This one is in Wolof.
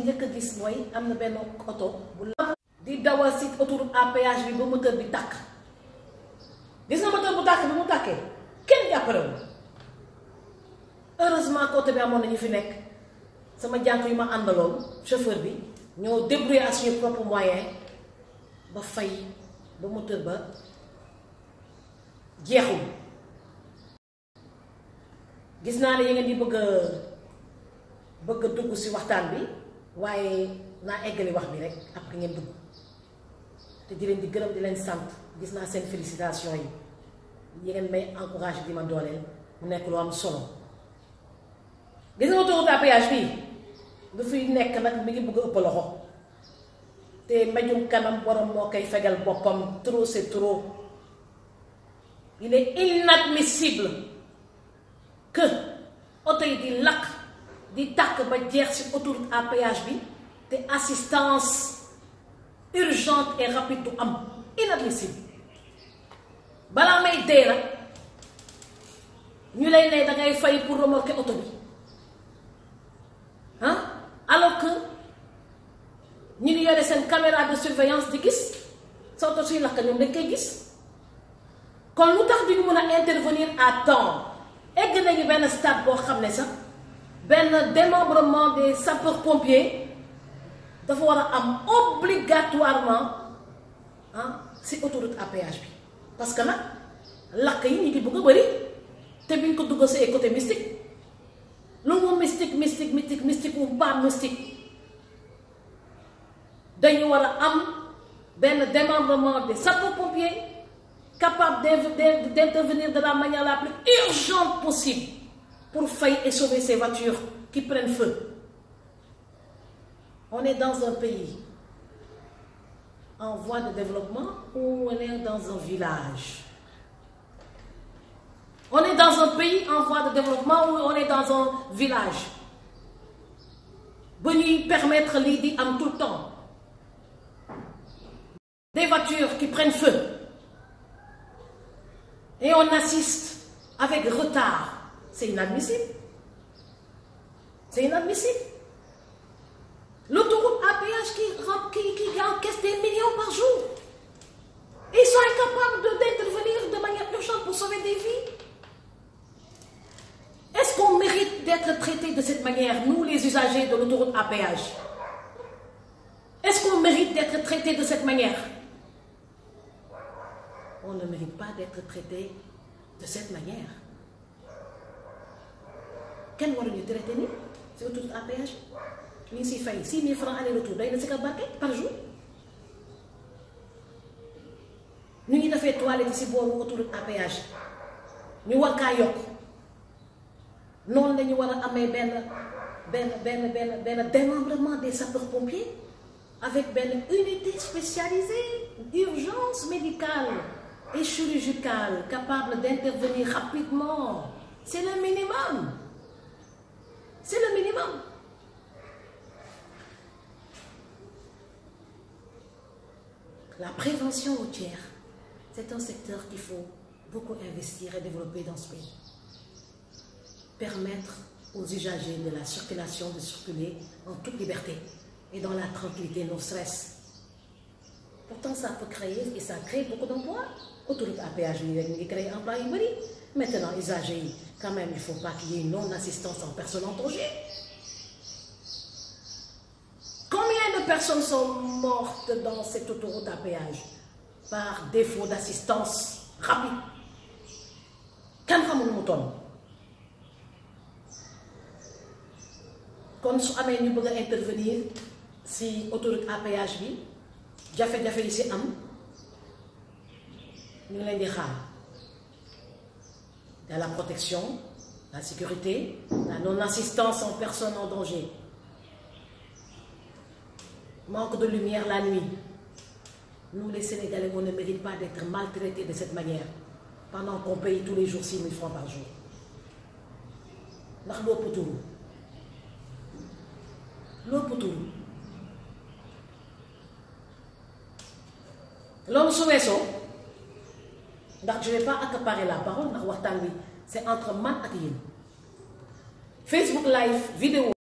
njëkk a gis mooy am na benn oto bu la di dawal si autoroute à péage bi ba moteur bi tàkk. gis nga moteur bu tàkk bi mu tàkkee kenn jàppale wu heureusement que oto bi amoon na ñu fi nekk sama jànk yu ma àndaloon chauffeur bi ñoo débrouillé à suñu propre moyen ba fay ba moteur ba jeexul. gis naa ne yi ngeen di bëgg a dugg si waxtaan bi waaye naa eggali wax bi rek après ngeen dugg te di leen di gërëm di leen sant. gis naa seen félicitation yi ngeen may encouragé di ma dooleel mu nekk lu am solo. gis nga autoroute à péage bii du fi nekk nag mi ngi bëgg a ëpp loxo te mbéjum kanam borom moo koy fegal boppam. trop c'est trop. il est inadmissible que oto yi di lakk di tàkk ba jeex ci autoroute à péage bi te assistance urgente et rapide du am. inadmissible. balaa may dee nag ñu lay ne dangay fay pour remorquer oto bi ah alors que ñu ngi yore seen caméra de surveillance di gis sa oto suy lakk ñoom dañ koy gis. kon lu tax duñu mën a intervenir à temps. egg nañu benn stade boo xam ne sax benn démembrement des sapeurs pompiers dafa war a am obligatoirement si autoroute à péage bi. parce que nag lakk yi ñu ngi bëgg a bëri te biñ ko dugg si côté mystique lu mu mystique ou pas mystique dañu war a am benn démembrement des sapeurs-pompiers capable d'intervenir de la manière la plus urgente possible pour faillir et sauver ces voitures qui prennent feu. On est dans un pays en voie de développement ou on est dans un village? On est dans un pays en voie de développement ou on est dans un village? ba ñuy permettre lii di am tout le temps des voitures qui prennent feu et on assiste avec retard. C'est inadmissible. C'est inadmissible. L'autoroute à péage qui encaisse des millions par jour. Ils sont incapables d'intervenir de manière urgente pour sauver des vies. Est-ce qu'on mérite d'être traité de cette manière, nous les usagers de l'autoroute à péage? Est-ce qu'on mérite d'être traité de cette manière? On ne mérite pas d'être traité de cette manière. Quel war ñu traité ni ci autoroute à péage ñu si fay 6 000 francs aller-retour day na si ka barke par jour. ñu ngi defee toilette si boobu autoroute à péage ñu war kaa yokk noonu la ñu war a amee benn démembrement des sapeurs-pompiers avec benn unité spécialisée d'urgence médicale et chirurgicale capable d'intervenir rapidement. C'est le minimum. C'est le minimum. La prévention routière, c'est un secteur qu'il faut beaucoup investir et développer dans ce pays. Permettre aux usagers de la circulation de circuler en toute liberté et dans la tranquillité, no stress. Pourtant, ça peut créer, et ça crée beaucoup d'emplois. Autoroute à péage, il crée emploi. Maintenant, usagers, quand même, il ne faut pas qu'il y ait une non-assistance en personne en danger. Combien de personnes sont mortes dans cette autoroute à péage par défaut d'assistance rapide? Quand on kon su amee ñu bëgg a intervenir si autoroute à péage bi jafe-jafe yi si am ñu leen di xaar de la protection, la sécurité, la non-assistance en personne en danger, manque de lumière la nuit. Nous les Sénégalais, on ne mérite pas d'être maltraités de cette manière pendant qu'on paye tous les jours 6 000 francs par jour. ndax loo poturu loolu su weesoo ndax je vais pas accaparer la parole ndax waxtaan bi c'est entre man ak yéen. Facebook live vidéo